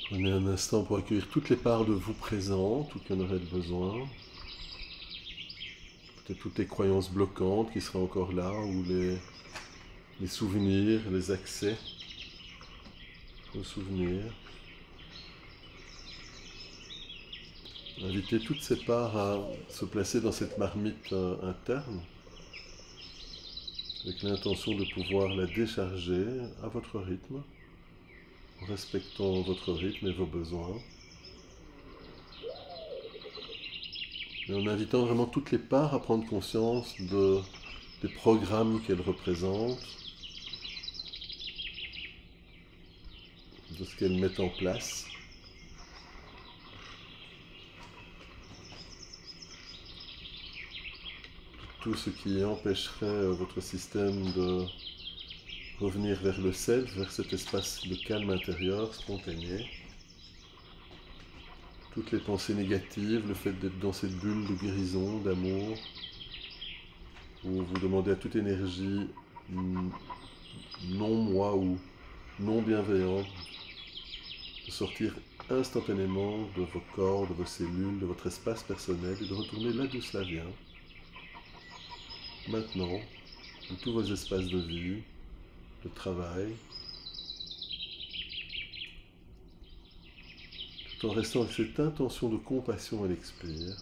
Prenez un instant pour accueillir toutes les parts de vous présentes, tout qu'il y en aurait besoin. Peut-être toutes les croyances bloquantes qui seraient encore là, ou les souvenirs, les accès aux souvenirs. Invitez toutes ces parts à se placer dans cette marmite interne, avec l'intention de pouvoir la décharger à votre rythme, en respectant votre rythme et vos besoins. Et en invitant vraiment toutes les parts à prendre conscience des programmes qu'elles représentent, de ce qu'elles mettent en place. Tout ce qui empêcherait votre système de revenir vers le self, vers cet espace de calme intérieur, spontané. Toutes les pensées négatives, le fait d'être dans cette bulle de guérison, d'amour, où vous demandez à toute énergie non moi ou non bienveillante de sortir instantanément de vos corps, de vos cellules, de votre espace personnel et de retourner là d'où cela vient. Maintenant, dans tous vos espaces de vie, de travail, tout en restant avec cette intention de compassion à l'expire,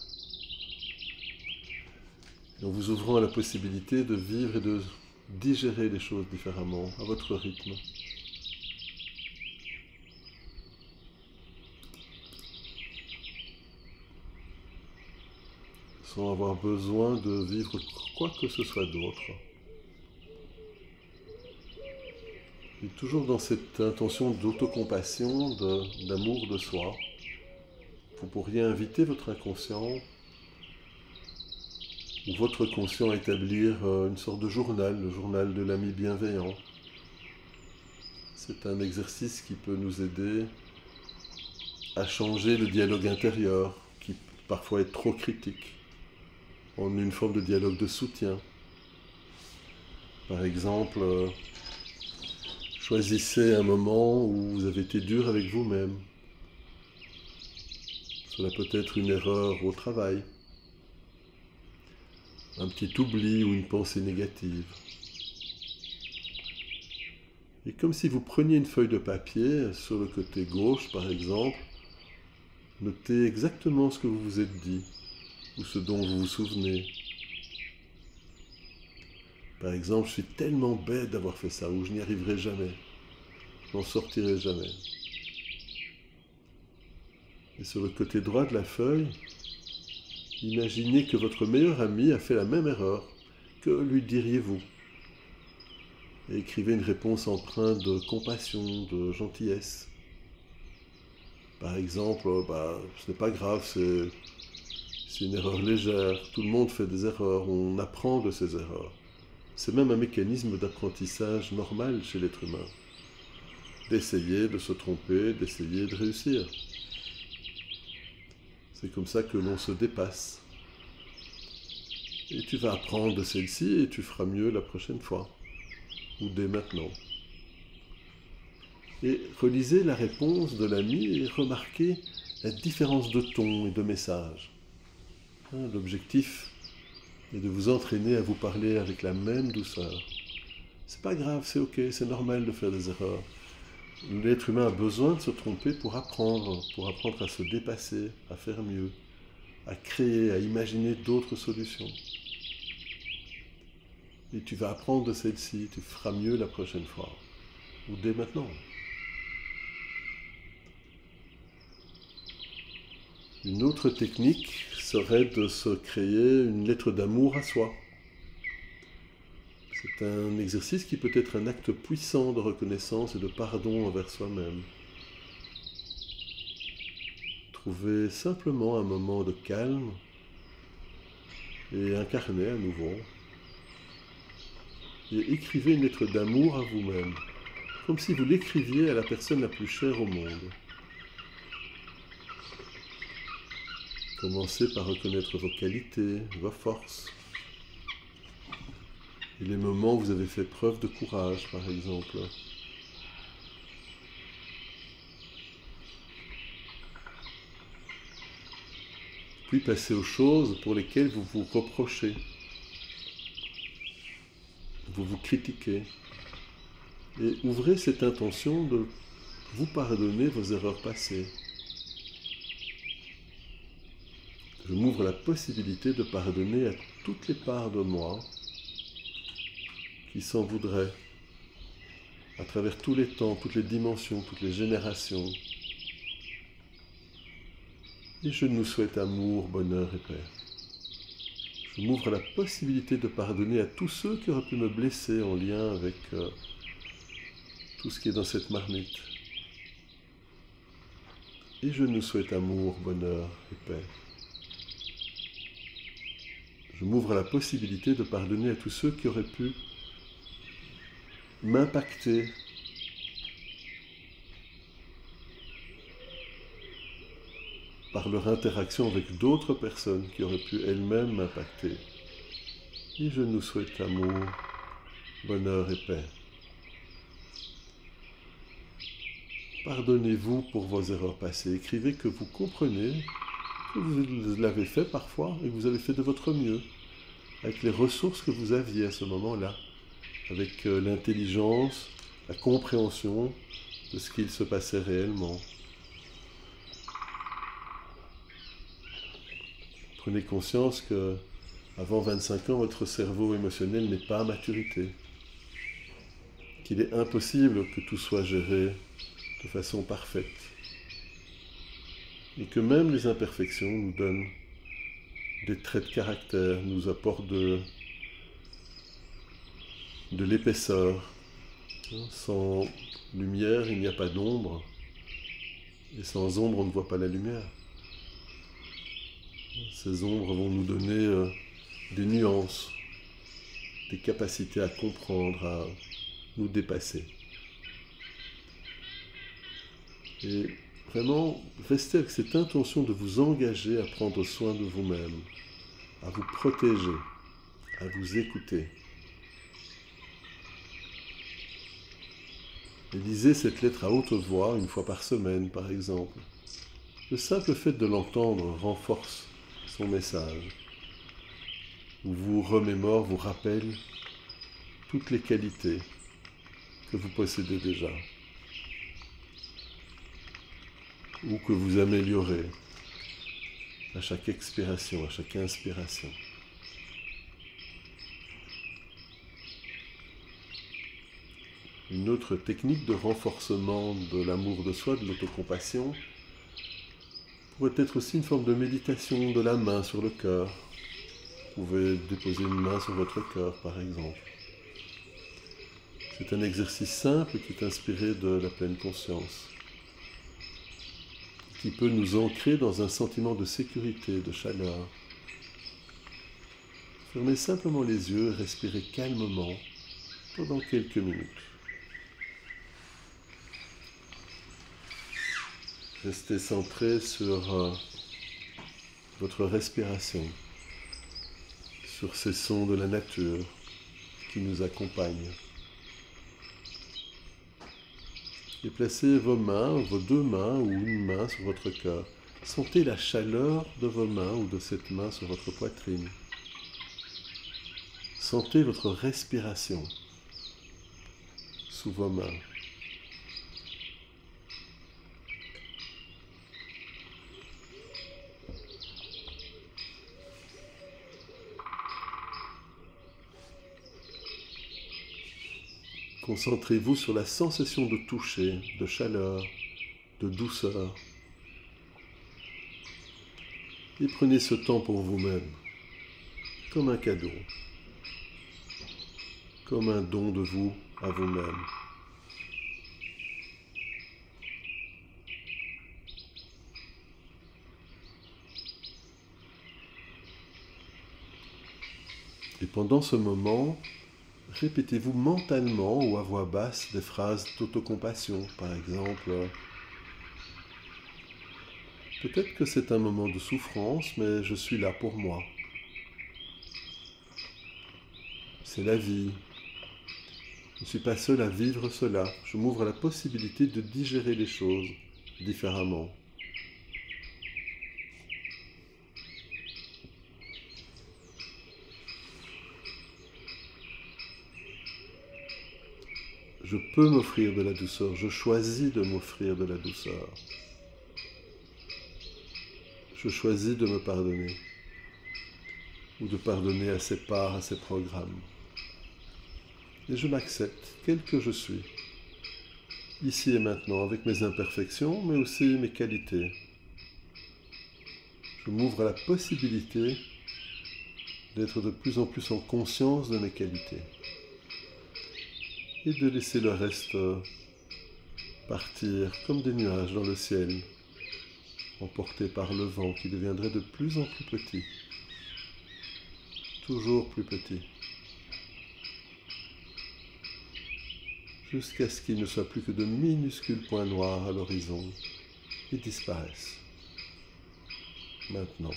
et en vous ouvrant à la possibilité de vivre et de digérer les choses différemment, à votre rythme. Sans avoir besoin de vivre quoi que ce soit d'autre. Et toujours dans cette intention d'autocompassion, d'amour de soi, vous pourriez inviter votre inconscient ou votre conscient à établir une sorte de journal, le journal de l'ami bienveillant. C'est un exercice qui peut nous aider à changer le dialogue intérieur, qui parfois est trop critique, en une forme de dialogue de soutien. Par exemple, choisissez un moment où vous avez été dur avec vous-même. Cela peut être une erreur au travail, un petit oubli ou une pensée négative. Et comme si vous preniez une feuille de papier, sur le côté gauche par exemple, notez exactement ce que vous vous êtes dit, ou ce dont vous vous souvenez. Par exemple, je suis tellement bête d'avoir fait ça, ou je n'y arriverai jamais, je n'en sortirai jamais. Et sur le côté droit de la feuille, imaginez que votre meilleur ami a fait la même erreur. Que lui diriez-vous? Et écrivez une réponse empreinte de compassion, de gentillesse. Par exemple, ce n'est pas grave, c'est une erreur légère. Tout le monde fait des erreurs, on apprend de ses erreurs. C'est même un mécanisme d'apprentissage normal chez l'être humain. D'essayer de se tromper, d'essayer de réussir. C'est comme ça que l'on se dépasse. Et tu vas apprendre de celle-ci et tu feras mieux la prochaine fois. Ou dès maintenant. Et relisez la réponse de l'ami et remarquez la différence de ton et de message. L'objectif est de vous entraîner à vous parler avec la même douceur. C'est pas grave, c'est ok, c'est normal de faire des erreurs. L'être humain a besoin de se tromper pour apprendre à se dépasser, à faire mieux, à créer, à imaginer d'autres solutions. Et tu vas apprendre de celle-ci, tu feras mieux la prochaine fois, ou dès maintenant. Une autre technique serait de se créer une lettre d'amour à soi. C'est un exercice qui peut être un acte puissant de reconnaissance et de pardon envers soi-même. Trouvez simplement un moment de calme et incarnez à nouveau. Et écrivez une lettre d'amour à vous-même, comme si vous l'écriviez à la personne la plus chère au monde. Commencez par reconnaître vos qualités, vos forces, et les moments où vous avez fait preuve de courage, par exemple. puis passez aux choses pour lesquelles vous vous reprochez, vous vous critiquez, et ouvrez cette intention de vous pardonner vos erreurs passées. Je m'ouvre la possibilité de pardonner à toutes les parts de moi qui s'en voudraient, à travers tous les temps, toutes les dimensions, toutes les générations. Et je nous souhaite amour, bonheur et paix. Je m'ouvre la possibilité de pardonner à tous ceux qui auraient pu me blesser en lien avec tout ce qui est dans cette marmite. Et je nous souhaite amour, bonheur et paix. Je m'ouvre la possibilité de pardonner à tous ceux qui auraient pu m'impacter par leur interaction avec d'autres personnes qui auraient pu elles-mêmes m'impacter. Et je nous souhaite amour, bonheur et paix. Pardonnez-vous pour vos erreurs passées. Écrivez que vous comprenez que vous l'avez fait parfois et que vous avez fait de votre mieux avec les ressources que vous aviez à ce moment-là, avec l'intelligence, la compréhension de ce qu'il se passait réellement. Prenez conscience que avant 25 ans, votre cerveau émotionnel n'est pas à maturité, qu'il est impossible que tout soit géré de façon parfaite, et que même les imperfections nous donnent des traits de caractère, nous apportent de l'épaisseur. Sans lumière, il n'y a pas d'ombre, et sans ombre, on ne voit pas la lumière. Ces ombres vont nous donner des nuances, des capacités à comprendre, à nous dépasser. Et vraiment, restez avec cette intention de vous engager à prendre soin de vous-même, à vous protéger, à vous écouter. Et lisez cette lettre à haute voix, une fois par semaine, par exemple. Le simple fait de l'entendre renforce son message, vous remémore, vous rappelle toutes les qualités que vous possédez déjà, ou que vous améliorez à chaque expiration, à chaque inspiration. Une autre technique de renforcement de l'amour de soi, de l'autocompassion, pourrait être aussi une forme de méditation de la main sur le cœur. Vous pouvez déposer une main sur votre cœur, par exemple. C'est un exercice simple qui est inspiré de la pleine conscience, qui peut nous ancrer dans un sentiment de sécurité, de chaleur. Fermez simplement les yeux et respirez calmement pendant quelques minutes. Restez centré sur votre respiration, sur ces sons de la nature qui nous accompagnent. Et placez vos mains, vos deux mains ou une main sur votre cœur. Sentez la chaleur de vos mains ou de cette main sur votre poitrine. Sentez votre respiration sous vos mains. Concentrez-vous sur la sensation de toucher, de chaleur, de douceur. Et prenez ce temps pour vous-même, comme un cadeau, comme un don de vous à vous-même. Et pendant ce moment, répétez-vous mentalement ou à voix basse des phrases d'autocompassion, par exemple. Peut-être que c'est un moment de souffrance, mais je suis là pour moi. C'est la vie. Je ne suis pas seul à vivre cela. Je m'ouvre à la possibilité de digérer les choses différemment. Je peux m'offrir de la douceur, je choisis de m'offrir de la douceur. Je choisis de me pardonner ou de pardonner à ses parts, à ses programmes. Et je m'accepte tel que je suis, ici et maintenant, avec mes imperfections, mais aussi mes qualités. Je m'ouvre à la possibilité d'être de plus en plus en conscience de mes qualités et de laisser le reste partir comme des nuages dans le ciel, emportés par le vent qui deviendrait de plus en plus petit, toujours plus petit, jusqu'à ce qu'il ne soit plus que de minuscules points noirs à l'horizon et disparaissent. Maintenant.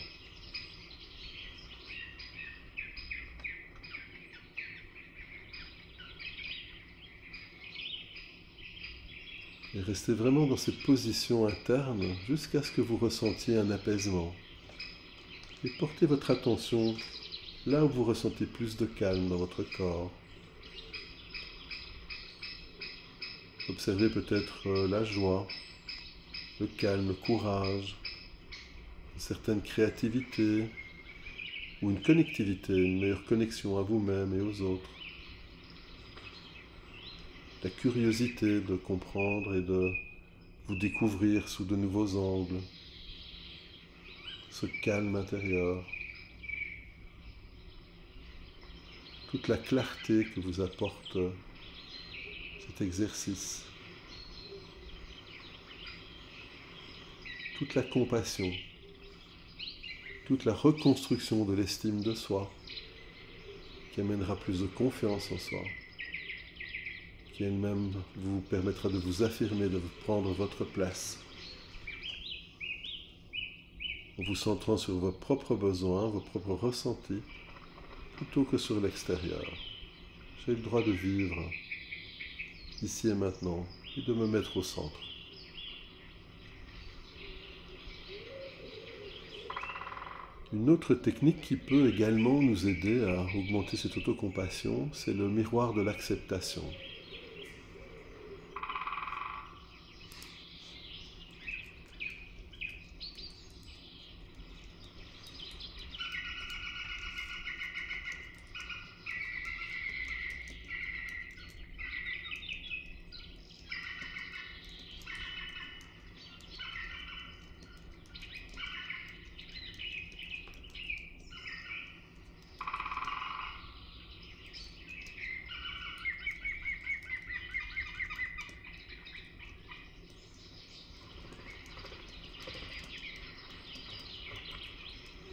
Et restez vraiment dans cette position interne jusqu'à ce que vous ressentiez un apaisement. Et portez votre attention là où vous ressentez plus de calme dans votre corps. Observez peut-être la joie, le calme, le courage, une certaine créativité ou une connectivité, une meilleure connexion à vous-même et aux autres. La curiosité de comprendre et de vous découvrir sous de nouveaux angles, ce calme intérieur, toute la clarté que vous apporte cet exercice, toute la compassion, toute la reconstruction de l'estime de soi, qui amènera plus de confiance en soi, qui elle-même vous permettra de vous affirmer, de vous prendre votre place, en vous centrant sur vos propres besoins, vos propres ressentis, plutôt que sur l'extérieur. J'ai le droit de vivre ici et maintenant, et de me mettre au centre. Une autre technique qui peut également nous aider à augmenter cette autocompassion, c'est le miroir de l'acceptation.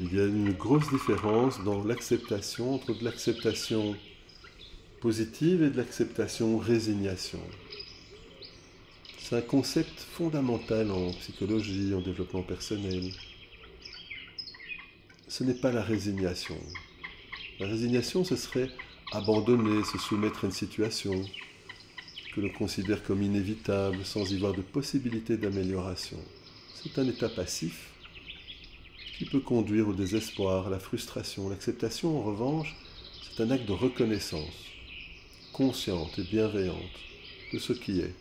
Il y a une grosse différence dans l'acceptation entre de l'acceptation positive et de l'acceptation résignation. C'est un concept fondamental en psychologie, en développement personnel. Ce n'est pas la résignation. La résignation, ce serait abandonner, se soumettre à une situation que l'on considère comme inévitable sans y voir de possibilité d'amélioration. C'est un état passif qui peut conduire au désespoir, à la frustration. L'acceptation, en revanche, c'est un acte de reconnaissance, consciente et bienveillante de ce qui est.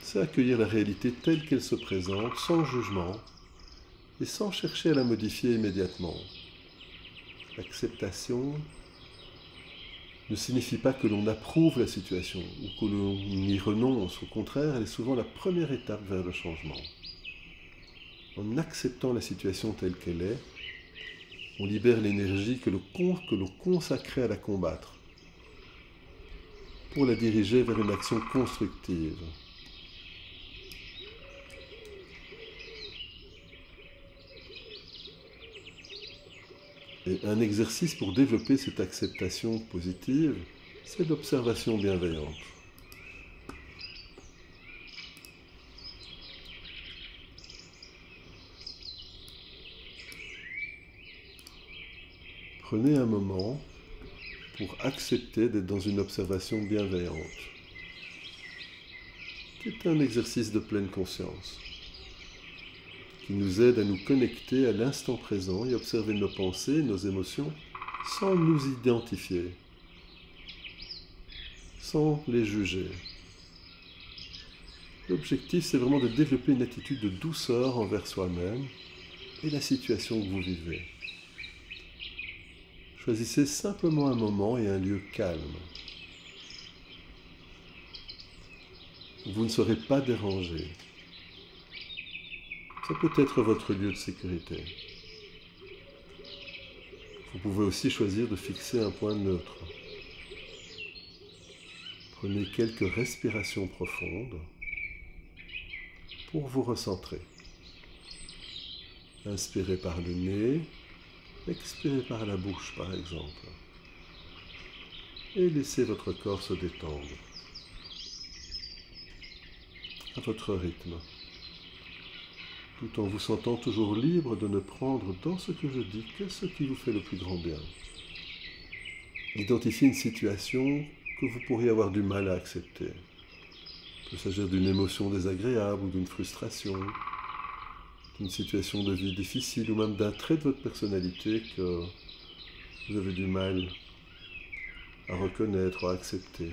C'est accueillir la réalité telle qu'elle se présente, sans jugement, et sans chercher à la modifier immédiatement. L'acceptation ne signifie pas que l'on approuve la situation ou que l'on y renonce. Au contraire, elle est souvent la première étape vers le changement. En acceptant la situation telle qu'elle est, on libère l'énergie que l'on consacrait à la combattre pour la diriger vers une action constructive. Et un exercice pour développer cette acceptation positive, c'est l'observation bienveillante. Prenez un moment pour accepter d'être dans une observation bienveillante, qui est un exercice de pleine conscience, qui nous aide à nous connecter à l'instant présent et observer nos pensées, nos émotions, sans nous identifier, sans les juger. L'objectif, c'est vraiment de développer une attitude de douceur envers soi-même et la situation que vous vivez. Choisissez simplement un moment et un lieu calme. Vous ne serez pas dérangé. Ça peut être votre lieu de sécurité. Vous pouvez aussi choisir de fixer un point neutre. Prenez quelques respirations profondes pour vous recentrer. Inspirez par le nez, expirez par la bouche par exemple. Et laissez votre corps se détendre à votre rythme, tout en vous sentant toujours libre de ne prendre dans ce que je dis que ce qui vous fait le plus grand bien. Identifiez une situation que vous pourriez avoir du mal à accepter. Il peut s'agir d'une émotion désagréable ou d'une frustration, d'une situation de vie difficile ou même d'un trait de votre personnalité que vous avez du mal à reconnaître ou à accepter.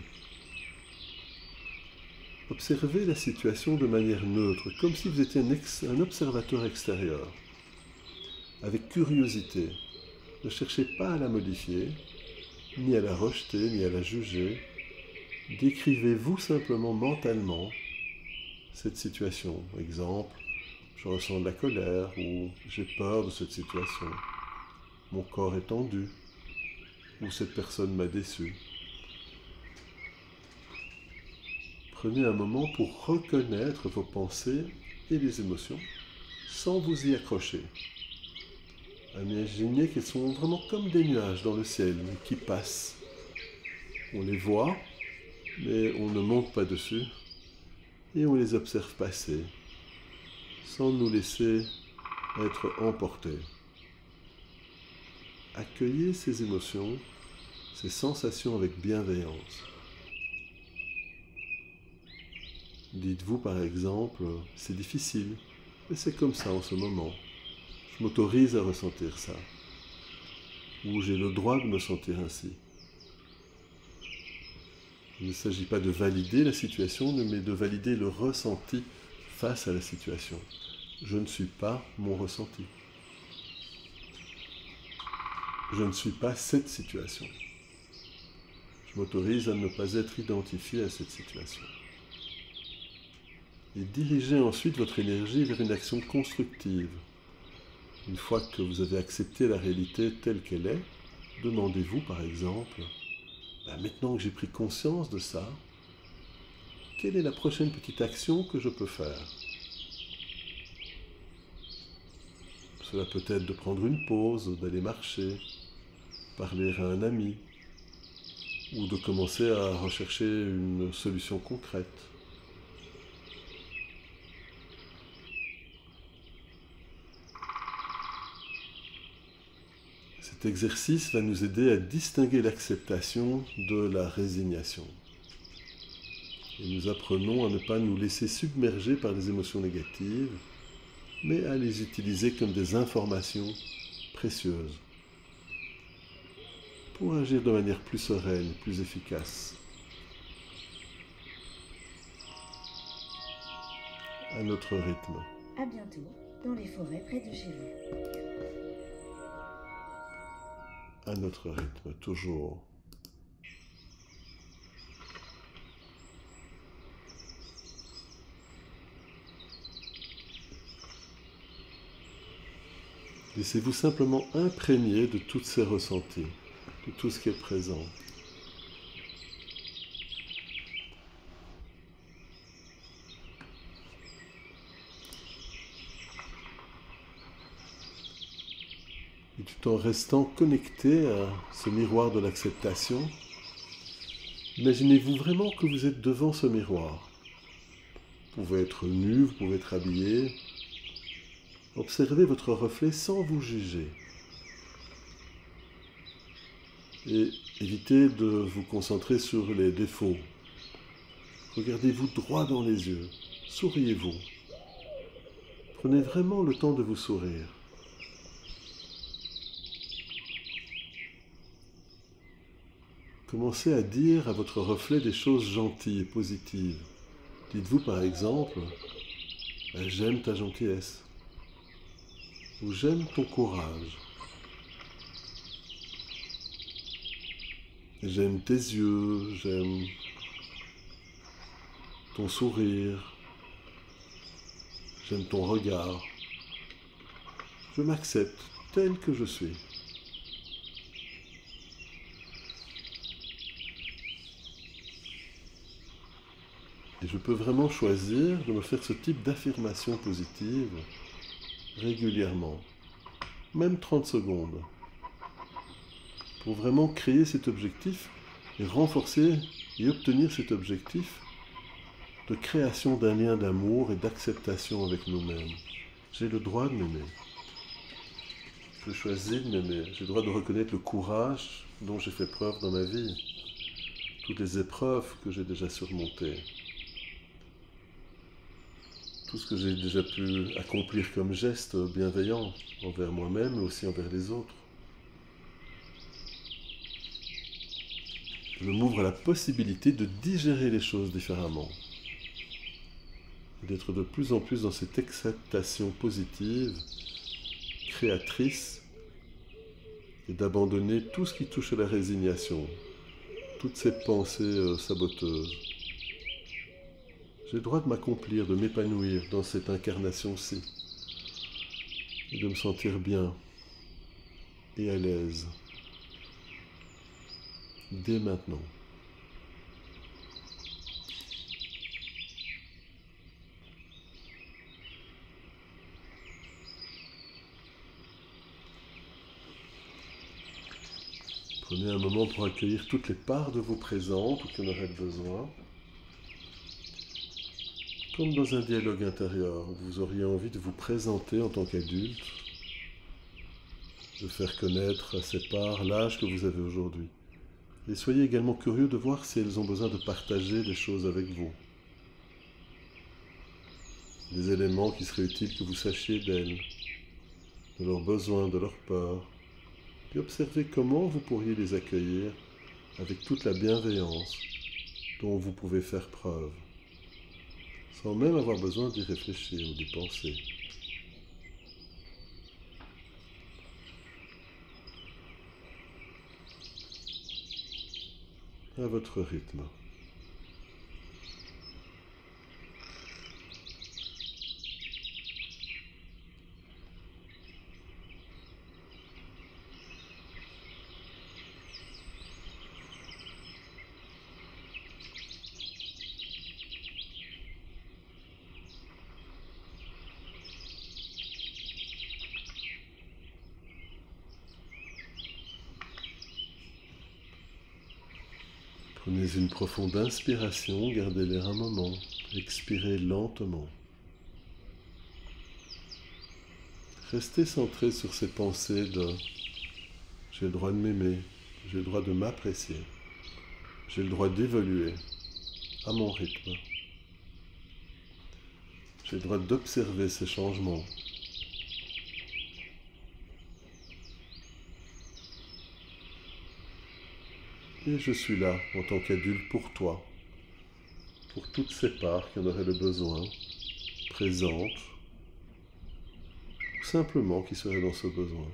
Observez la situation de manière neutre, comme si vous étiez un observateur extérieur, avec curiosité. Ne cherchez pas à la modifier, ni à la rejeter, ni à la juger. Décrivez-vous simplement mentalement cette situation. Exemple, je ressens de la colère ou j'ai peur de cette situation. Mon corps est tendu ou cette personne m'a déçu. Prenez un moment pour reconnaître vos pensées et les émotions sans vous y accrocher. Imaginez qu'elles sont vraiment comme des nuages dans le ciel qui passent. On les voit, mais on ne monte pas dessus et on les observe passer sans nous laisser être emportés. Accueillez ces émotions, ces sensations avec bienveillance. Dites-vous par exemple, c'est difficile, mais c'est comme ça en ce moment. Je m'autorise à ressentir ça. Ou j'ai le droit de me sentir ainsi. Il ne s'agit pas de valider la situation, mais de valider le ressenti face à la situation. Je ne suis pas mon ressenti. Je ne suis pas cette situation. Je m'autorise à ne pas être identifié à cette situation. Et dirigez ensuite votre énergie vers une action constructive. Une fois que vous avez accepté la réalité telle qu'elle est, demandez-vous par exemple, maintenant que j'ai pris conscience de ça, quelle est la prochaine petite action que je peux faire? Cela peut être de prendre une pause, d'aller marcher, parler à un ami, ou de commencer à rechercher une solution concrète. Cet exercice va nous aider à distinguer l'acceptation de la résignation. Et nous apprenons à ne pas nous laisser submerger par les émotions négatives, mais à les utiliser comme des informations précieuses pour agir de manière plus sereine, plus efficace. À notre rythme. À bientôt dans les forêts près de chez vous. À notre rythme, toujours. Laissez-vous simplement imprégner de tous ces ressentis, de tout ce qui est présent. Et tout en restant connecté à ce miroir de l'acceptation, imaginez-vous vraiment que vous êtes devant ce miroir. Vous pouvez être nu, vous pouvez être habillé. Observez votre reflet sans vous juger. Et évitez de vous concentrer sur les défauts. Regardez-vous droit dans les yeux. Souriez-vous. Prenez vraiment le temps de vous sourire. Commencez à dire à votre reflet des choses gentilles et positives. Dites-vous par exemple, j'aime ta gentillesse, ou j'aime ton courage, j'aime tes yeux, j'aime ton sourire, j'aime ton regard. Je m'accepte tel que je suis. Et je peux vraiment choisir de me faire ce type d'affirmation positive régulièrement, même 30 secondes, pour vraiment créer cet objectif et renforcer et obtenir cet objectif de création d'un lien d'amour et d'acceptation avec nous-mêmes. J'ai le droit de m'aimer. Je choisis de m'aimer. J'ai le droit de reconnaître le courage dont j'ai fait preuve dans ma vie, toutes les épreuves que j'ai déjà surmontées, tout ce que j'ai déjà pu accomplir comme geste bienveillant envers moi-même et aussi envers les autres. Je m'ouvre à la possibilité de digérer les choses différemment, d'être de plus en plus dans cette acceptation positive, créatrice, et d'abandonner tout ce qui touche à la résignation, toutes ces pensées saboteuses. J'ai le droit de m'accomplir, de m'épanouir dans cette incarnation-ci, et de me sentir bien et à l'aise, dès maintenant. Prenez un moment pour accueillir toutes les parts de vous présentes ou qui en auraient besoin. Comme dans un dialogue intérieur, vous auriez envie de vous présenter en tant qu'adulte, de faire connaître à ces parts l'âge que vous avez aujourd'hui. Et soyez également curieux de voir si elles ont besoin de partager des choses avec vous. Des éléments qui seraient utiles que vous sachiez d'elles, de leurs besoins, de leurs peurs. Et observez comment vous pourriez les accueillir avec toute la bienveillance dont vous pouvez faire preuve, sans même avoir besoin d'y réfléchir ou d'y penser. À votre rythme. Prenez une profonde inspiration, gardez l'air un moment, expirez lentement. Restez centré sur ces pensées de « j'ai le droit de m'aimer, j'ai le droit de m'apprécier, j'ai le droit d'évoluer à mon rythme, j'ai le droit d'observer ces changements ». Et je suis là en tant qu'adulte pour toi, pour toutes ces parts qui en auraient le besoin, présentes, ou simplement qui seraient dans ce besoin.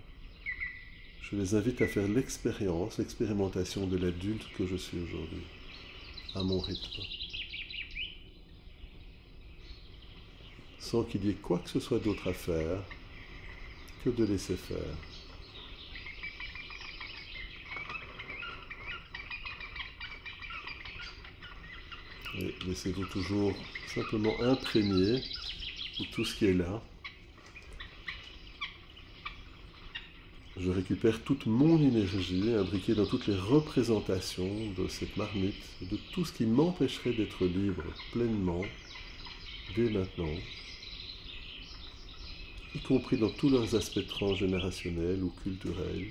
Je les invite à faire l'expérimentation de l'adulte que je suis aujourd'hui, à mon rythme, sans qu'il y ait quoi que ce soit d'autre à faire que de laisser faire. Et laissez-vous toujours simplement imprégner de tout ce qui est là. Je récupère toute mon énergie imbriquée dans toutes les représentations de cette marmite, de tout ce qui m'empêcherait d'être libre pleinement, dès maintenant, y compris dans tous leurs aspects transgénérationnels ou culturels,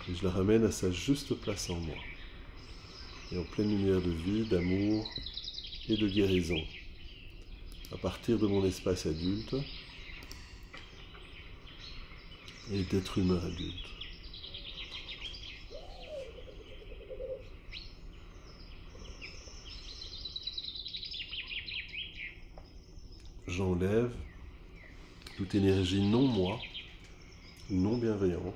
et je la ramène à sa juste place en moi, et en pleine lumière de vie, d'amour et de guérison, à partir de mon espace adulte, et d'être humain adulte. j'enlève toute énergie non moi, ou non bienveillante,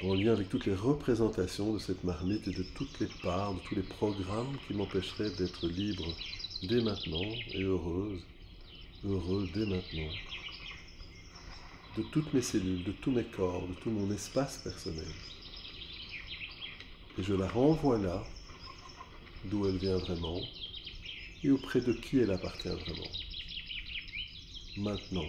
en lien avec toutes les représentations de cette marmite et de toutes les parts, de tous les programmes qui m'empêcheraient d'être libre dès maintenant et heureux dès maintenant, de toutes mes cellules, de tous mes corps, de tout mon espace personnel. Et je la renvoie là, d'où elle vient vraiment, et auprès de qui elle appartient vraiment. Maintenant.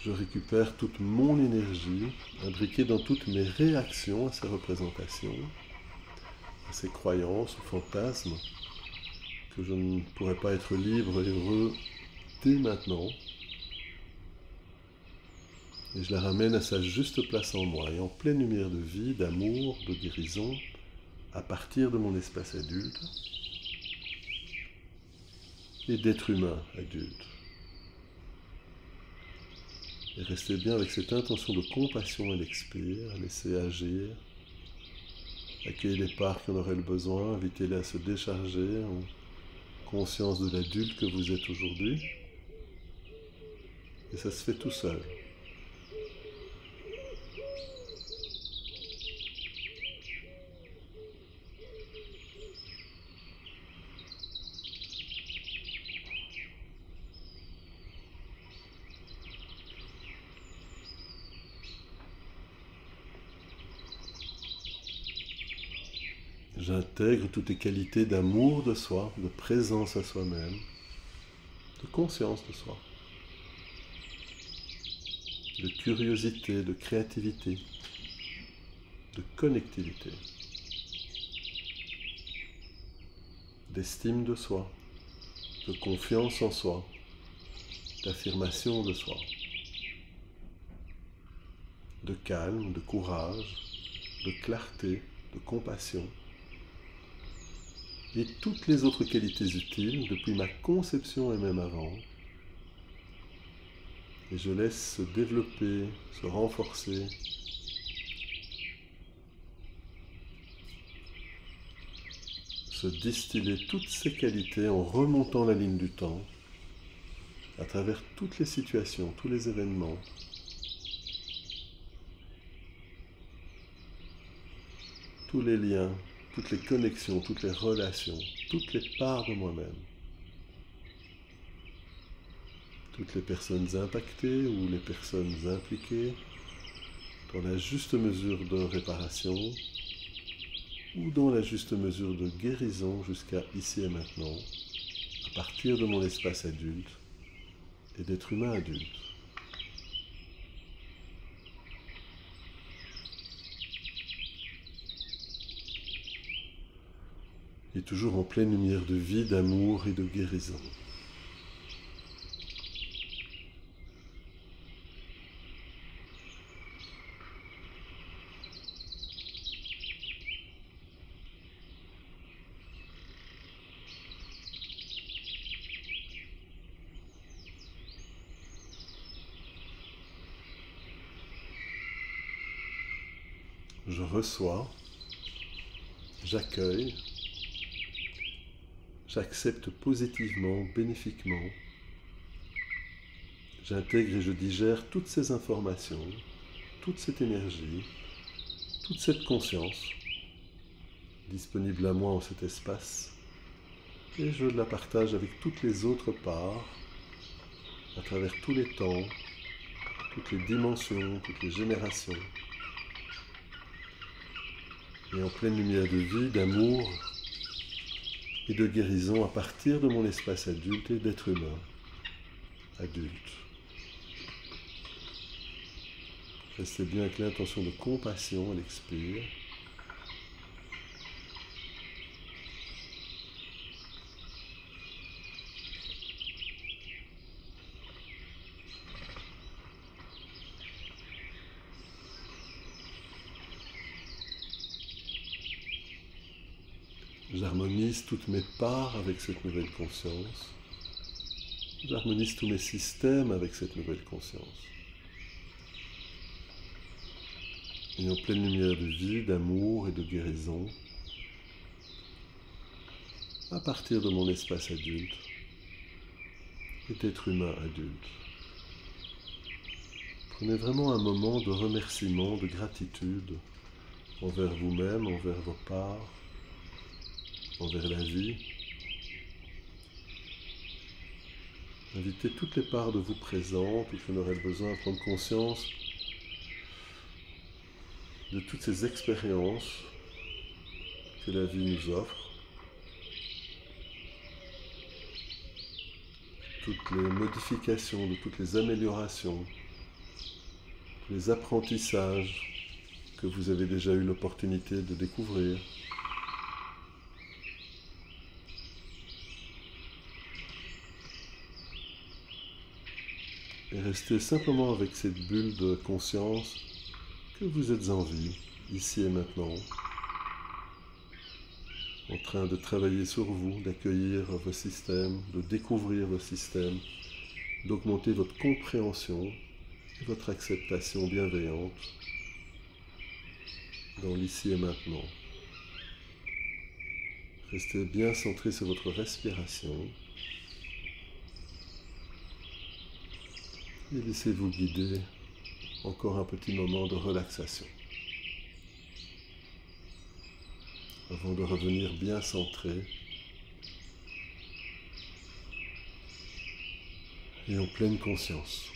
Je récupère toute mon énergie, imbriquée dans toutes mes réactions à ces représentations, à ces croyances ou fantasmes, que je ne pourrais pas être libre et heureux dès maintenant. Et je la ramène à sa juste place en moi, et en pleine lumière de vie, d'amour, de guérison, à partir de mon espace adulte, et d'être humain adulte. Et restez bien avec cette intention de compassion à l'expire, à laisser agir, accueillir les parts qui en auraient le besoin, invitez-les à se décharger en conscience de l'adulte que vous êtes aujourd'hui. Et ça se fait tout seul. J'intègre toutes les qualités d'amour de soi, de présence à soi-même, de conscience de soi, de curiosité, de créativité, de connectivité, d'estime de soi, de confiance en soi, d'affirmation de soi, de calme, de courage, de clarté, de compassion, et toutes les autres qualités utiles depuis ma conception et même avant. Et je laisse se développer, se renforcer, se distiller toutes ces qualités en remontant la ligne du temps, à travers toutes les situations, tous les événements, tous les liens, toutes les connexions, toutes les relations, toutes les parts de moi-même, toutes les personnes impactées ou les personnes impliquées, dans la juste mesure de réparation ou dans la juste mesure de guérison jusqu'à ici et maintenant, à partir de mon espace adulte et d'être humain adulte. Et toujours en pleine lumière de vie, d'amour et de guérison. Je reçois, j'accueille, j'accepte positivement, bénéfiquement, j'intègre et je digère toutes ces informations, toute cette énergie, toute cette conscience disponible à moi en cet espace, et je la partage avec toutes les autres parts, à travers tous les temps, toutes les dimensions, toutes les générations, et en pleine lumière de vie, d'amour et de guérison à partir de mon espace adulte et d'être humain adulte. Restez bien avec l'intention de compassion à l'expire. J'harmonise toutes mes parts avec cette nouvelle conscience. J'harmonise tous mes systèmes avec cette nouvelle conscience. et en pleine lumière de vie, d'amour et de guérison, à partir de mon espace adulte et d'être humain adulte. Prenez vraiment un moment de remerciement, de gratitude envers vous-même, envers vos parts, envers la vie. Invitez toutes les parts de vous présentes et que l'on aurait besoin de prendre conscience de toutes ces expériences que la vie nous offre, toutes les modifications, de toutes les améliorations, tous les apprentissages que vous avez déjà eu l'opportunité de découvrir. Et restez simplement avec cette bulle de conscience que vous êtes en vie, ici et maintenant, en train de travailler sur vous, d'accueillir vos systèmes, de découvrir vos systèmes, d'augmenter votre compréhension et votre acceptation bienveillante dans l'ici et maintenant. Restez bien centré sur votre respiration et laissez-vous guider encore un petit moment de relaxation avant de revenir bien centré et en pleine conscience.